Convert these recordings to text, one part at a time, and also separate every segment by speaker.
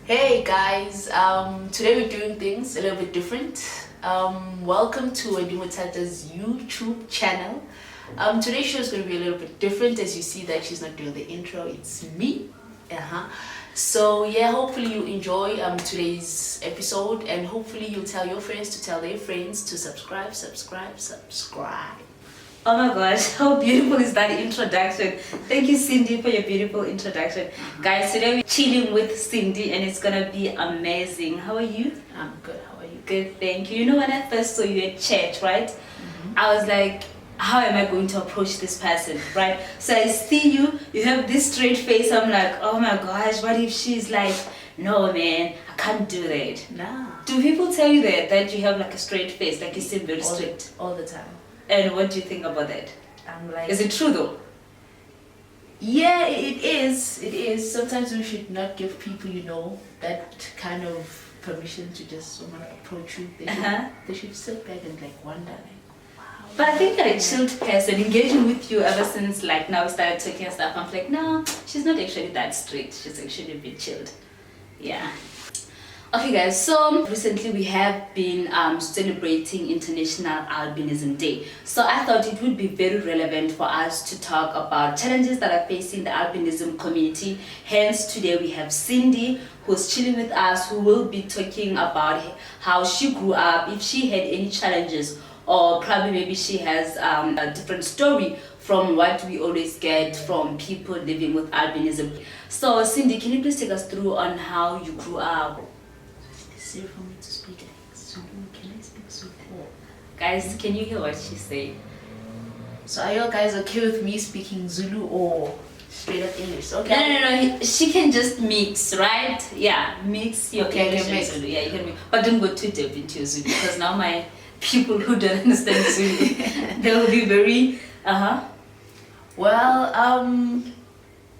Speaker 1: Hey guys, today we're doing things a little bit different. Welcome to Adimotata's YouTube channel. Today's show is going to be a little bit different. As you see that she's not doing the intro, it's me. So yeah, hopefully you enjoy today's episode, and hopefully you'll tell your friends to tell their friends to subscribe.
Speaker 2: Oh my gosh, how beautiful is that introduction. Thank you, Cindy, for your beautiful introduction. Guys, today we're chilling with Cindy and it's gonna be amazing. How are you?
Speaker 1: I'm good. How are you?
Speaker 2: Good, thank you. You know, when I first saw you at church, right? I was like, how am I going to approach this person, right? So I see you have this straight face. I'm like, oh my gosh, what if she's like, no man, I can't do that.
Speaker 1: Nah.
Speaker 2: Do people tell you that you have like a straight face, like you seem very strict?
Speaker 1: All the time.
Speaker 2: And what do you think about that?
Speaker 1: I'm like,
Speaker 2: is it true though?
Speaker 1: Yeah, it is. It is. Sometimes we should not give people, that kind of permission to just approach you. They should sit back and wonder, wow.
Speaker 2: But I think you're a chilled person, engaging with you ever since now we started talking and stuff. I'm like, no, she's not actually that strict. She's actually a bit chilled. Yeah. Okay guys, so recently we have been celebrating International Albinism Day. So I thought it would be very relevant for us to talk about challenges that are facing the albinism community. Hence today we have Cindy, who's chilling with us, who will be talking about how she grew up, if she had any challenges, or probably maybe she has a different story from what we always get from people living with albinism. So Cindy, can you please take us through on how you grew up?
Speaker 1: Easier for me to speak Zulu. Can I speak Zulu?
Speaker 2: Guys, can you hear what she's saying?
Speaker 1: So are you guys okay with me speaking Zulu or straight up English? Okay.
Speaker 2: No. She can just mix, right? Yeah, mix your English and Zulu. Yeah, you can mix. But don't go too deep into your Zulu, because now my people who don't understand Zulu, they will be very
Speaker 1: Well,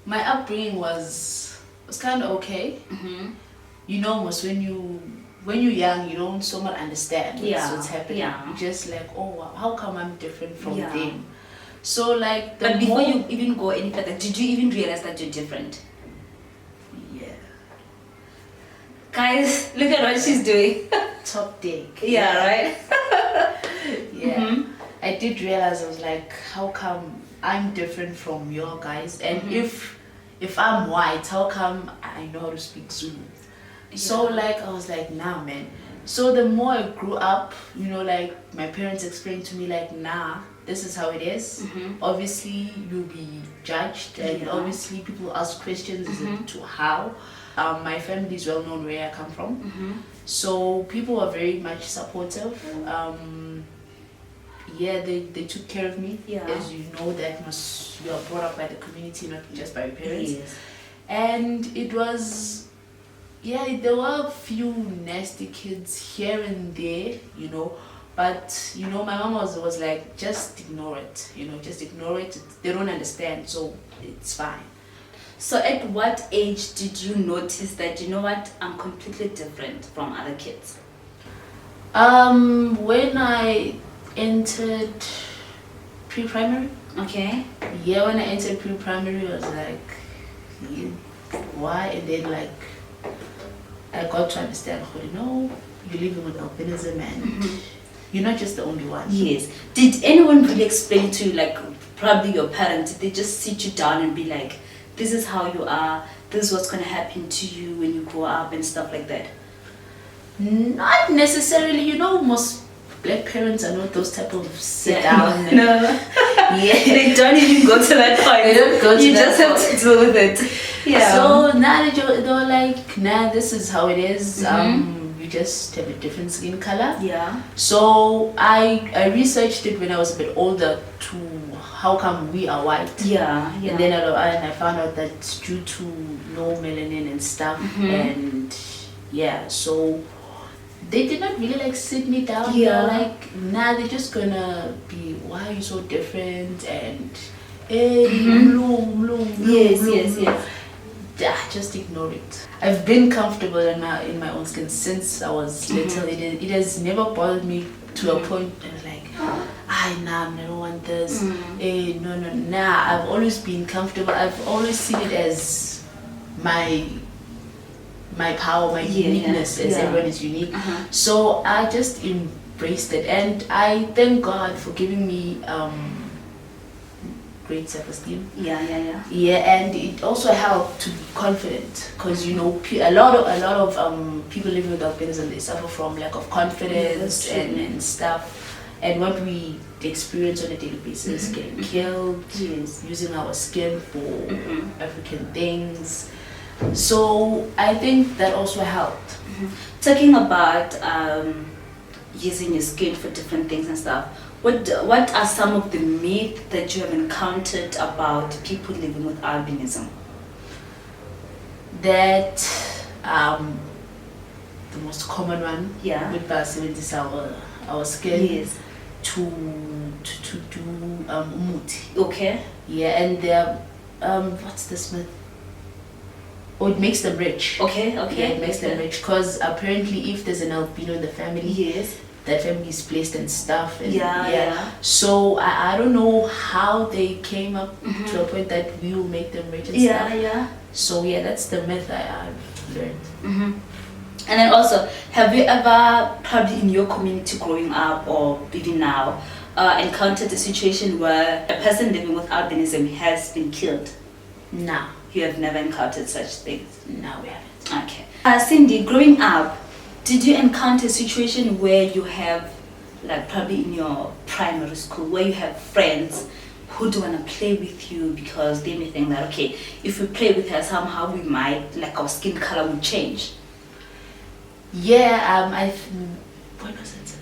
Speaker 1: my upbringing was kind of okay. Most when you're young, you don't so much understand what's happening. You're just like, oh wow, how come I'm different from them? So
Speaker 2: but before you even go any further, did you even realize that you're different?
Speaker 1: Yeah.
Speaker 2: Guys, look at what she's doing.
Speaker 1: Top dick.
Speaker 2: Yeah, right?
Speaker 1: Yeah. I did realize, I was like, how come I'm different from your guys? And if I'm white, how come I know how to speak Zulu? So I was like, nah man. So the more I grew up, my parents explained to me nah, this is how it is. Obviously you'll be judged, and obviously people ask questions as to how. My family is well known where I come from. So people were very much supportive. They took care of me. As you know, that you are brought up by the community, not just by your parents. And it was, there were a few nasty kids here and there, but my mom was like, just ignore it, just ignore it. They don't understand, so it's fine.
Speaker 2: So at what age did you notice that, you know what, I'm completely different from other kids?
Speaker 1: When I entered pre-primary.
Speaker 2: Okay.
Speaker 1: Yeah, when I entered pre-primary, I was like, why? And then I got to understand, you're living with albinism and you're not just the only one.
Speaker 2: Yes. Did anyone really explain to you, probably your parents, did they just sit you down and be like, this is how you are, this is what's going to happen to you when you grow up and stuff like that?
Speaker 1: Not necessarily. Most black parents are not those type of sit down.
Speaker 2: No. They don't even go to that point.
Speaker 1: They don't go to
Speaker 2: you
Speaker 1: that
Speaker 2: just have to deal with it. Yeah.
Speaker 1: So now they were like, nah, this is how it is. You just have a different skin color.
Speaker 2: Yeah.
Speaker 1: So I researched it when I was a bit older to how come we are white.
Speaker 2: Yeah.
Speaker 1: And then I found out that it's due to no melanin and stuff. And so they did not really sit me down. They're like, nah, they're just gonna be, why are you so different? And
Speaker 2: yes.
Speaker 1: Just ignore it. I've been comfortable in my own skin since I was little. It has never bothered me to a point that I was like, nah, I don't want this. I've always been comfortable. I've always seen it as my my power, my uniqueness, as everyone is unique. So I just embraced it, and I thank God for giving me great self-esteem. Yeah, and it also helped to be confident, because you know, a lot of people living with albinism, they suffer from lack of confidence and stuff. And what we experience on a daily basis, getting killed, using our skin for African things. So I think that also helped.
Speaker 2: Talking about using your skin for different things and stuff, what are some of the myths that you have encountered about people living with albinism?
Speaker 1: That the most common one, with Barcelona, is our skin. To do umuti.
Speaker 2: Okay.
Speaker 1: Yeah, and they're what's this myth? Oh, it makes them rich.
Speaker 2: Okay.
Speaker 1: Yeah, it makes them rich, because apparently if there's an albino in the family, that family is placed and stuff. And so I don't know how they came up to a point that we will make them rich and stuff. So yeah, that's the myth I've learned.
Speaker 2: And then also, have you ever, probably in your community growing up or even now, encountered a situation where a person living with albinism has been killed?
Speaker 1: No.
Speaker 2: You have never encountered such things?
Speaker 1: No, we haven't.
Speaker 2: Okay. Cindy, growing up, did you encounter a situation where you have, like probably in your primary school, where you have friends who do want to play with you because they may think that, okay, if we play with her somehow we might, like our skin color will change?
Speaker 1: Yeah, what was it?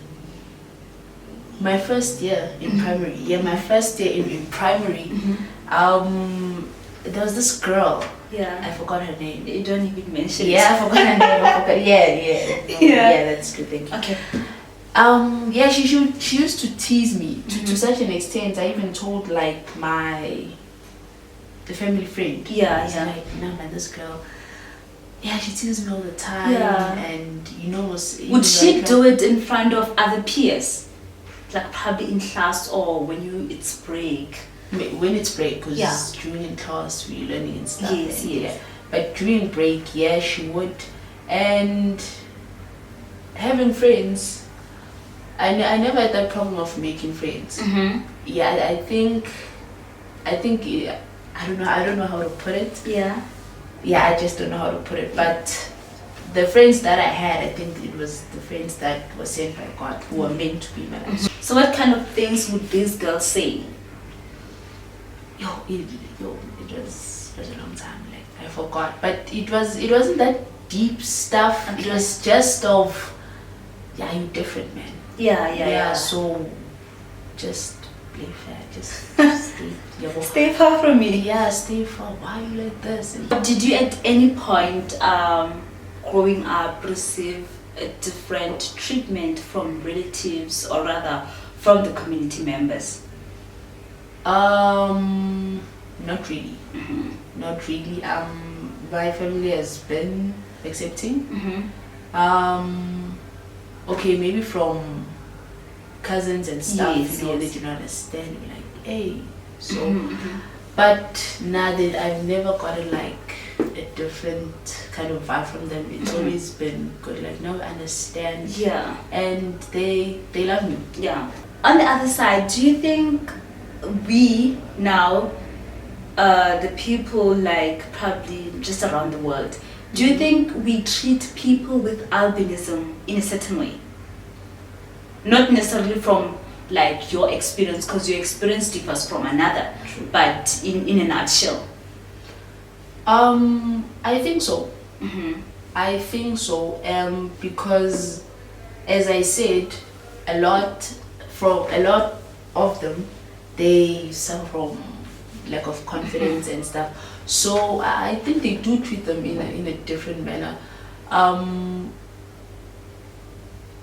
Speaker 1: My first year in primary. Yeah, my first year in primary. There was this girl.
Speaker 2: Yeah.
Speaker 1: I forgot her name.
Speaker 2: You don't even mention it.
Speaker 1: Yeah, I forgot her name. Yeah, that's true. Thank you.
Speaker 2: Okay.
Speaker 1: Yeah, she used to tease me to such an extent. I even told like the family friend.
Speaker 2: Yeah.
Speaker 1: Like, no man, this girl. Yeah, she teases me all the time, and you know.
Speaker 2: Would she do it in front of other peers, like probably in class or when it's break?
Speaker 1: When it's break, because during in class we're learning and stuff.
Speaker 2: Yes.
Speaker 1: Yeah. But during break, she would, and having friends. I never had that problem of making friends. Yeah, I think I don't know how to put it. Yeah, I just don't know how to put it. But the friends that I had, I think it was the friends that were sent by God, who were meant to be my life.
Speaker 2: So what kind of things would these girls say?
Speaker 1: It was a long time. Like I forgot, but it wasn't that deep stuff.
Speaker 2: Okay.
Speaker 1: It was just of, you different, man.
Speaker 2: Yeah.
Speaker 1: So just play fair. Just stay.
Speaker 2: Stay far from me.
Speaker 1: Yeah, stay far. Why are you like this?
Speaker 2: Did you at any point growing up receive a different treatment from relatives, or rather from the community members?
Speaker 1: Not really. Not really. My family has been accepting. Okay, maybe from cousins and stuff. They do not understand. You're like, hey, so. But now that I've never gotten like a different kind of vibe from them. It's always been good. Like, no, I understand.
Speaker 2: Yeah.
Speaker 1: And they love me.
Speaker 2: Yeah. On the other side, do you think we now, the people like probably just around the world, do you think we treat people with albinism in a certain way? Not necessarily from like your experience, because your experience differs from another.
Speaker 1: True.
Speaker 2: But in a nutshell.
Speaker 1: I think so. I think so. Because, as I said, a lot of them, they suffer from lack of confidence and stuff. So I think they do treat them in a different manner.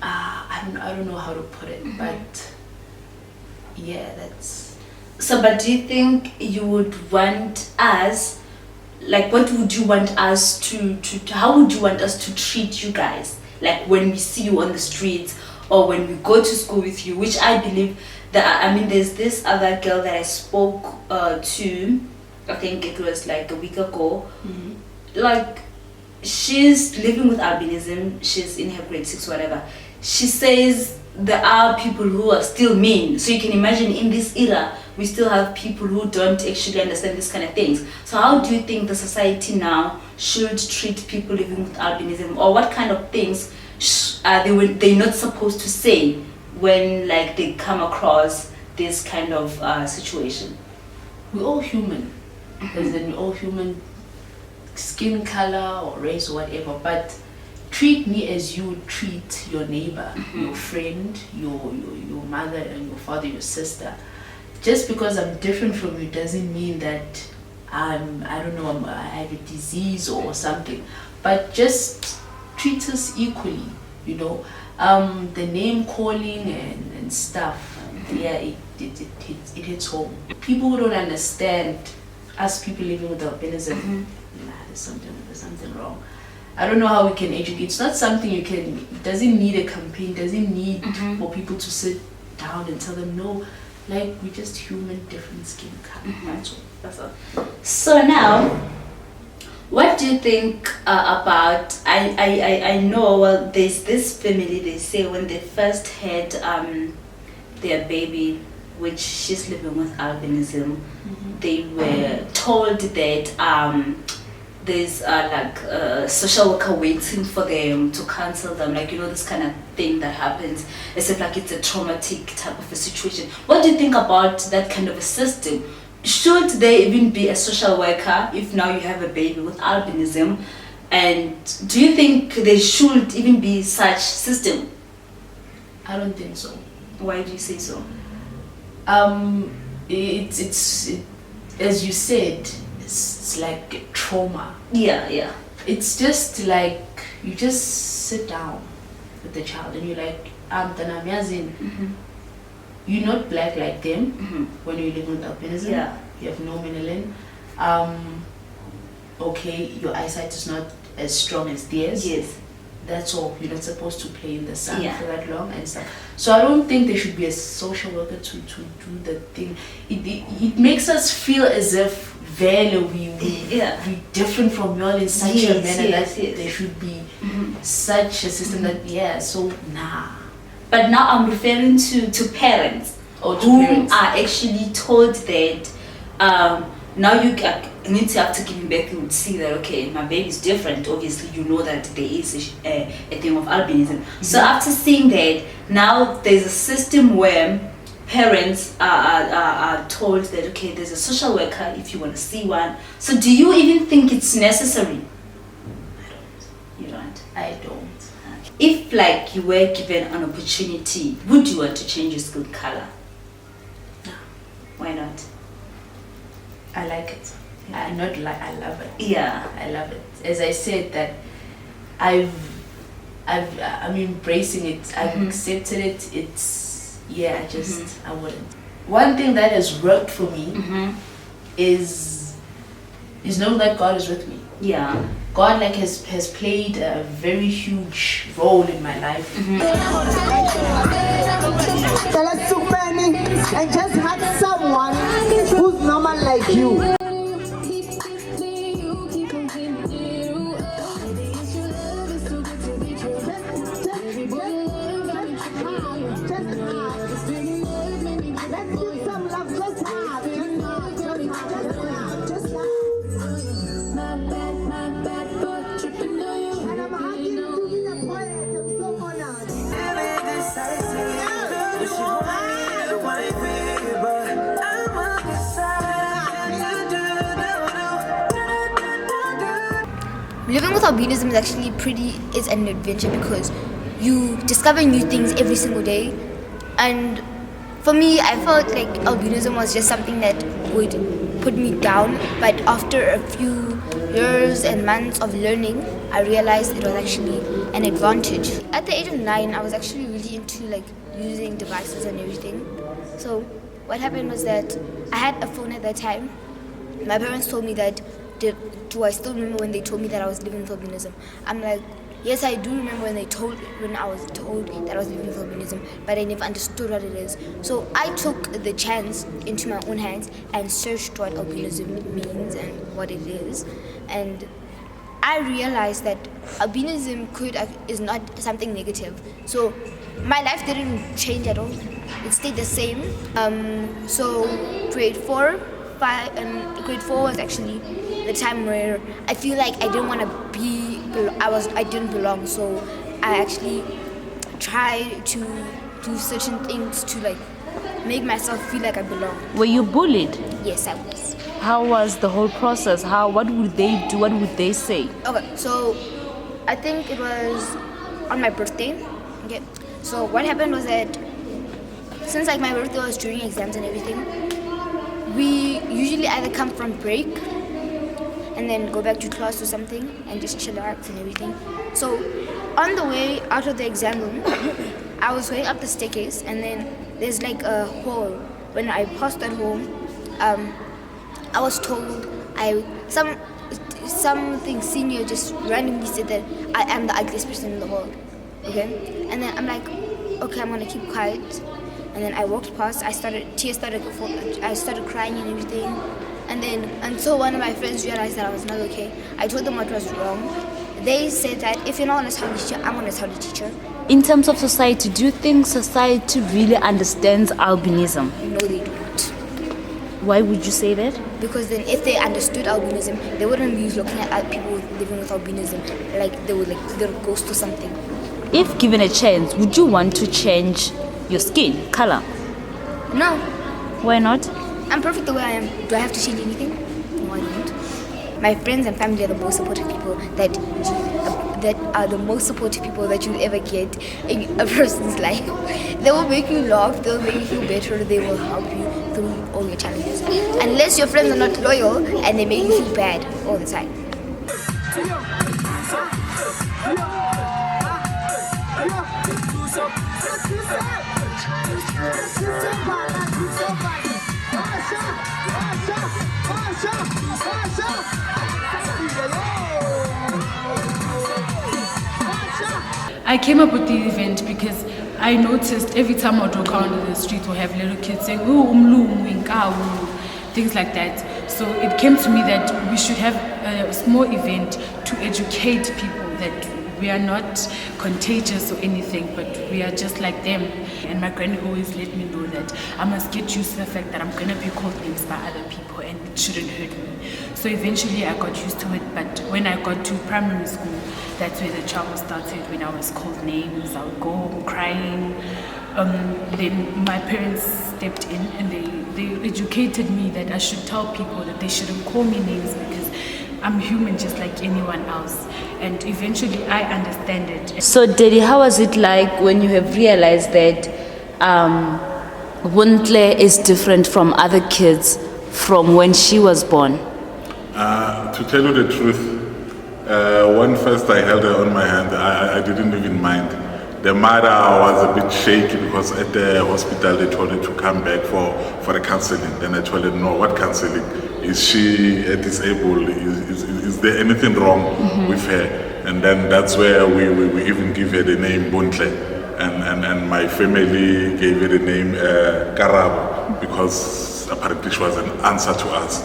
Speaker 1: I don't know how to put it, but yeah, that's.
Speaker 2: So, but do you think you would want us, like, what would you want us to how would you want us to treat you guys? Like when we see you on the streets or when we go to school with you, which I believe that, I mean, there's this other girl that I spoke to, I think it was like a week ago. Like, she's living with albinism. She's in her grade 6, whatever. She says there are people who are still mean. So you can imagine in this era, we still have people who don't actually understand this kind of things. So how do you think the society now should treat people living with albinism, or what kind of things they're not supposed to say when like they come across this kind of situation?
Speaker 1: We're all human. As in, we're all human, skin color or race or whatever, but treat me as you would treat your neighbor, your friend, your mother and your father, your sister. Just because I'm different from you doesn't mean that I have a disease or something, but just treat us equally, you know. The name calling and stuff, yeah, it hits home. People who don't understand us people living with albinism, there's something wrong. I don't know how we can educate. It's not something you can, it doesn't need a campaign, doesn't need for people to sit down and tell them, no, like, we're just human, different skin color. That's all.
Speaker 2: So now, what do you think about, I know, well, there's this family, they say when they first had their baby, which she's living with albinism, they were told that there's like a social worker waiting for them to counsel them, like, you know, this kind of thing that happens, as if like it's a traumatic type of a situation. What do you think about that kind of a system? Should there even be a social worker if now you have a baby with albinism? And do you think there should even be such system?
Speaker 1: I don't think so.
Speaker 2: Why do you say so?
Speaker 1: It's as you said, it's like a trauma.
Speaker 2: Yeah.
Speaker 1: It's just like you just sit down with the child and you're like, you're not black like them when you live with albinism.
Speaker 2: Yeah.
Speaker 1: You have no melanin. Okay, your eyesight is not as strong as theirs.
Speaker 2: Yes.
Speaker 1: That's all. You're not supposed to play in the sun
Speaker 2: Yeah.
Speaker 1: for that long and stuff. So I don't think there should be a social worker to do the thing. It makes us feel as if we different from y'all in such a manner that there should be such a system that so nah.
Speaker 2: But now I'm referring to parents who are actually told that now you need to, after giving birth, you would see that, okay, my baby is different. Obviously, you know that there is a thing of albinism. So after seeing that, now there's a system where parents are told that, okay, there's a social worker if you want to see one. So do you even think it's necessary? You don't?
Speaker 1: I don't.
Speaker 2: If like you were given an opportunity, would you want to change your skin color?
Speaker 1: No.
Speaker 2: Why not?
Speaker 1: I like it. I love it.
Speaker 2: Yeah.
Speaker 1: I love it. As I said, that I'm embracing it. I've accepted it. I wouldn't. One thing that has worked for me is knowing that God is with me.
Speaker 2: Yeah.
Speaker 1: God has played a very huge role in my life.
Speaker 3: Tell us too many and just have someone who's normal like you.
Speaker 4: Living with albinism is actually is an adventure because you discover new things every single day. And for me, I felt like albinism was just something that would put me down. But after a few years and months of learning, I realized it was actually an advantage. At the age of 9, I was actually really into like using devices and everything. So what happened was that I had a phone at that time. My parents told me that, do I still remember when they told me that I was living with albinism? I'm like, yes, I do remember when I was told that I was living with albinism, but I never understood what it is. So I took the chance into my own hands and searched what albinism means and what it is. And I realized that albinism is not something negative. So my life didn't change at all. It stayed the same. So grade 4 was actually the time where I feel like I didn't want to I didn't belong. So I actually tried to do certain things to like make myself feel like I belong.
Speaker 2: Were you bullied?
Speaker 4: Yes, I was.
Speaker 2: How was the whole process? What would they do? What would they say?
Speaker 4: Okay, so I think it was on my birthday. Okay, so what happened was that since like my birthday was during exams and everything, we usually either come from break and then go back to class or something and just chillax and everything. So on the way out of the exam room, I was going up the staircase and then there's like a hall. When I passed that hall, I was told something senior just randomly said that I am the ugliest person in the world. Okay, and then I'm like, okay, I'm gonna keep quiet. And then I walked past. I started crying and everything. And then until one of my friends realized that I was not okay, I told them what was wrong. They said that if you're not gonna tell the teacher, I'm gonna tell the teacher.
Speaker 2: In terms of society, do you think society really understands albinism?
Speaker 4: No, they don't.
Speaker 2: Why would you say that?
Speaker 4: Because then if they understood albinism, they wouldn't be looking at people living with albinism like they would like they're a ghost or something.
Speaker 2: If given a chance, would you want to change your skin color?
Speaker 4: No.
Speaker 2: Why not?
Speaker 4: I'm perfect the way I am. Do I have to change anything? No, I don't. My friends and family are the most supportive people that are the most supportive people that you'll ever get in a person's life. They will make you laugh, they will make you feel better, they will help you through all your challenges. Unless your friends are not loyal and they make you feel bad all the time.
Speaker 5: I came up with the event because I noticed every time I would walk around the street we'll have little kids saying, "Oh, things like that. So it came to me that we should have a small event to educate people that we are not contagious or anything, but we are just like them. And my granny always let me know that I must get used to the fact that I'm going to be called names by other people and it shouldn't hurt me. So eventually I got used to it, but when I got to primary school, that's where the trouble started. When I was called names, I would go home crying. Then my parents stepped in and they educated me that I should tell people that they shouldn't call me names because I'm human just like anyone else. And eventually I understand it.
Speaker 2: So Daddy, how was it like when you have realized that Wuntle is different from other kids from when she was born?
Speaker 6: To tell you the truth, when first I held her on my hand, I didn't even mind. The mother was a bit shaky because at the hospital they told her to come back for the counseling. Then I told her, no, what counseling? Is she disabled? Is there anything wrong with her? And then that's where we even give her the name Buntle. And my family gave her the name Karab because apparently she was an answer to us.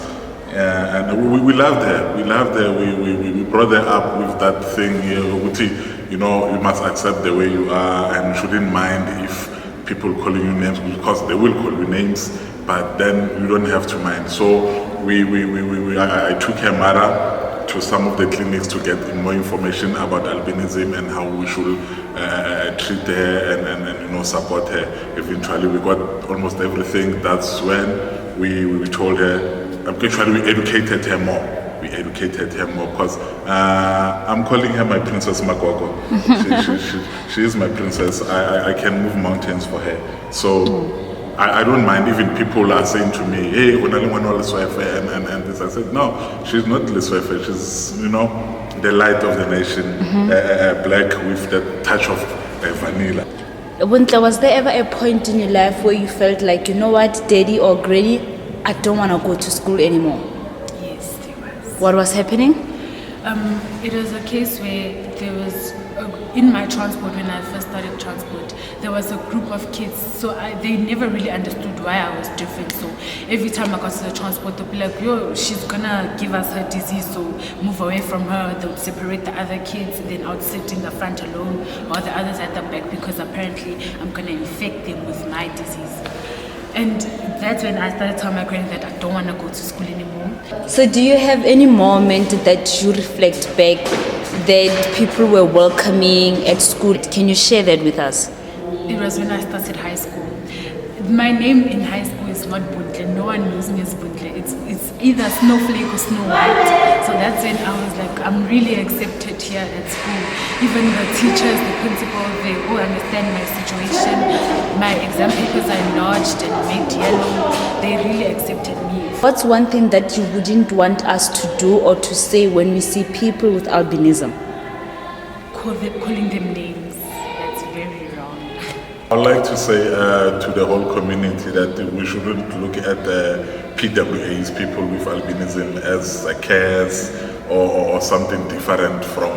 Speaker 6: And we loved her. We loved her. We brought her up with that thing, you know, you must accept the way you are and shouldn't mind if people calling you names because they will call you names, but then you don't have to mind. So I took her mother to some of the clinics to get more information about albinism and how we should treat her and support her. Eventually we got almost everything. That's when we told her. Actually, we educated her more. Because I'm calling her my Princess Makoko. She is my princess. I can move mountains for her. So I don't mind. Even people are saying to me, "Hey, and this." I said, "No, she's not Leswefe. She's the light of the nation, black with the touch of vanilla."
Speaker 2: Wuntle, was there ever a point in your life where you felt like, you know what, Daddy or Granny, I don't want to go to school anymore?
Speaker 5: Yes, there was.
Speaker 2: What was happening?
Speaker 5: It was a case where there was in my transport, when I first started transport, there was a group of kids, so they never really understood why I was different. So every time I got to the transport, they'd be like, yo, she's gonna give us her disease, so move away from her. They would separate the other kids, and then I would sit in the front alone while the others at the back, because apparently I'm gonna infect them with my disease. And that's when I started telling my granny that I don't want to go to school anymore.
Speaker 2: So do you have any moment that you reflect back that people were welcoming at school? Can you share that with us?
Speaker 5: It was when I started high school. My name in high school is not Buntle. No one knows me as Buntle. It's either Snowflake or Snow White. So that's when I was like, I'm really accepted here at school. Even the teachers, the principal, they all understand my situation. My exam papers are enlarged and made yellow. They really accepted me.
Speaker 2: What's one thing that you wouldn't want us to do or to say when we see people with albinism?
Speaker 5: Calling them names. That's very wrong.
Speaker 6: I'd like to say to the whole community that we shouldn't look at the PWAs, people with albinism, as a curse or something different from,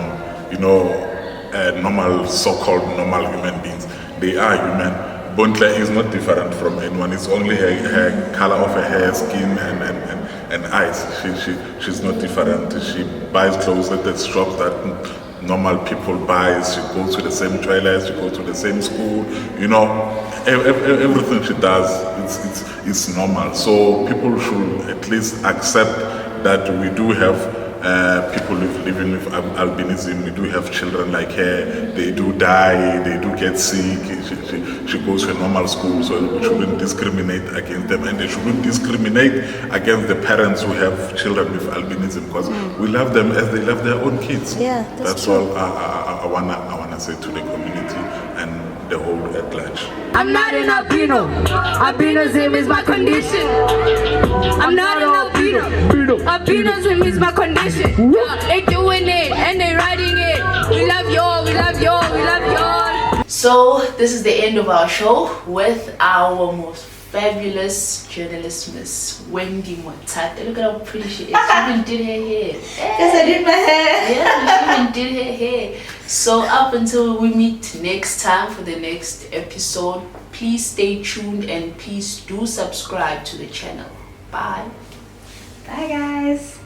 Speaker 6: normal, so-called normal human beings. They are human. Bontle is not different from anyone. It's only her color of her hair, skin, and eyes. She's not different. She buys clothes at the shops that normal people buy. She goes to the same toilets. She goes to the same school. Everything she does, it's normal. So people should at least accept that we do have people living with albinism. We do have children like her. They do die. They do get sick. She goes to a normal school, so we shouldn't discriminate against them, and they shouldn't discriminate against the parents who have children with albinism, because we love them as they love their own kids.
Speaker 2: Yeah,
Speaker 6: that's all I wanna say to the community and the whole at large.
Speaker 3: I'm not an albino. Albinism is my condition. I'm not an albino. Albinism is my condition. They doing it and they writing it. We love y'all, we love y'all, we love y'all.
Speaker 1: So this is the end of our show with our most fabulous journalist, Miss Wendy Motate. Look at how pretty she is. She even did her hair.
Speaker 2: Yes, I did my hair.
Speaker 1: Yeah, she even did her hair. So up until we meet next time for the next episode, please stay tuned and please do subscribe to the channel. Bye.
Speaker 2: Bye, guys.